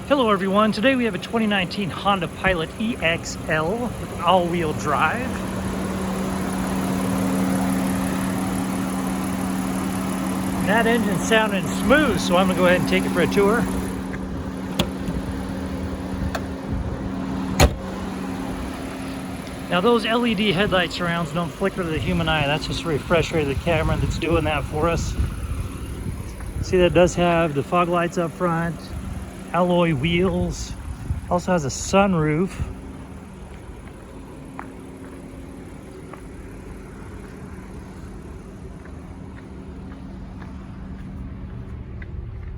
Hello everyone, today we have a 2019 Honda Pilot EX-L with an all-wheel drive. That engine's sounding smooth, so I'm going to go ahead and take it for a tour. Now those LED headlight surrounds don't flicker to the human eye, that's just a refresh rate of the camera that's doing that for us. See, that does have the fog lights up front, alloy wheels, also has a sunroof.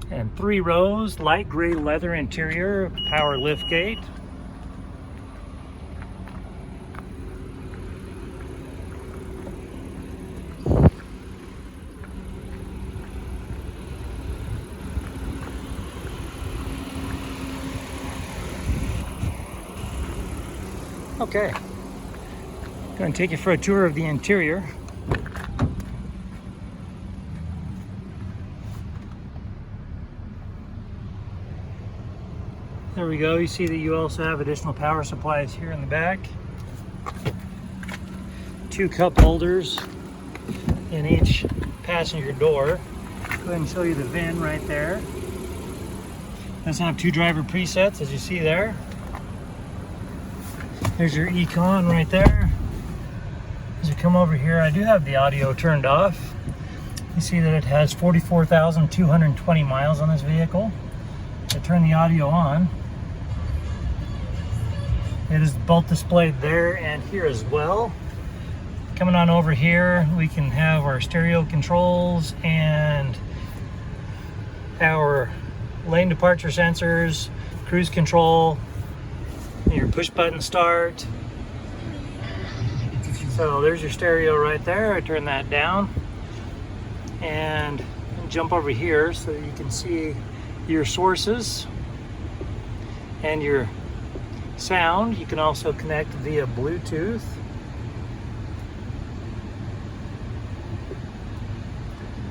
And 3 rows, light gray leather interior, power lift gate. Okay, going to take you for a tour of the interior. There we go. You see that you also have additional power supplies here in the back. 2 cup holders in each passenger door. Go ahead and show you the VIN right there. Does have 2 driver presets, as you see there. There's your Econ right there. As you come over here, I do have the audio turned off. You see that it has 44,220 miles on this vehicle. I turn the audio on. It is both displayed there and here as well. Coming on over here, we can have our stereo controls and our lane departure sensors, cruise control, your push button start. So there's your stereo right there. I turn that down and jump over here so you can see your sources and your sound. You can also connect via Bluetooth.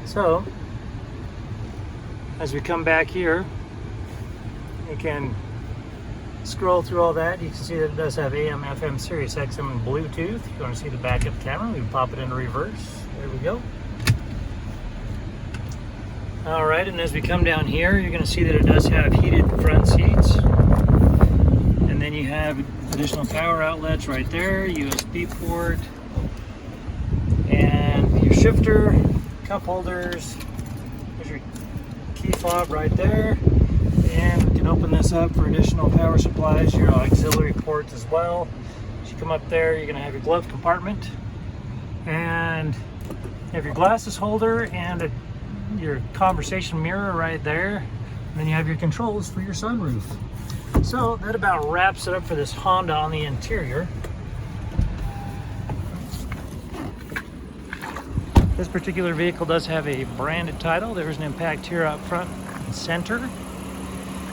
So as we come back here, you can scroll through all that. You can see that it does have AM, FM, Sirius XM, and Bluetooth. If you want to see the backup camera, we can pop it into reverse. There we go. All right, and as we come down here, you're going to see that it does have heated front seats. And then you have additional power outlets right there, USB port, and your shifter, cup holders. There's your key fob right there. And we can open this up for additional power supplies, your auxiliary ports as well. As you come up there, you're going to have your glove compartment, and you have your glasses holder and your conversation mirror right there. And then you have your controls for your sunroof. So that about wraps it up for this Honda on the interior. This particular vehicle does have a branded title. There's an impact here up front and center.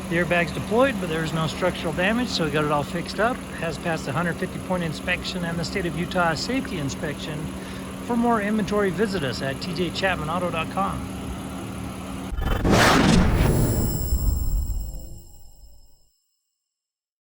The airbag's deployed, but there's no structural damage, so we got it all fixed up. It has passed the 150-point inspection and the state of Utah safety inspection. For more inventory, visit us at tjchapmanauto.com.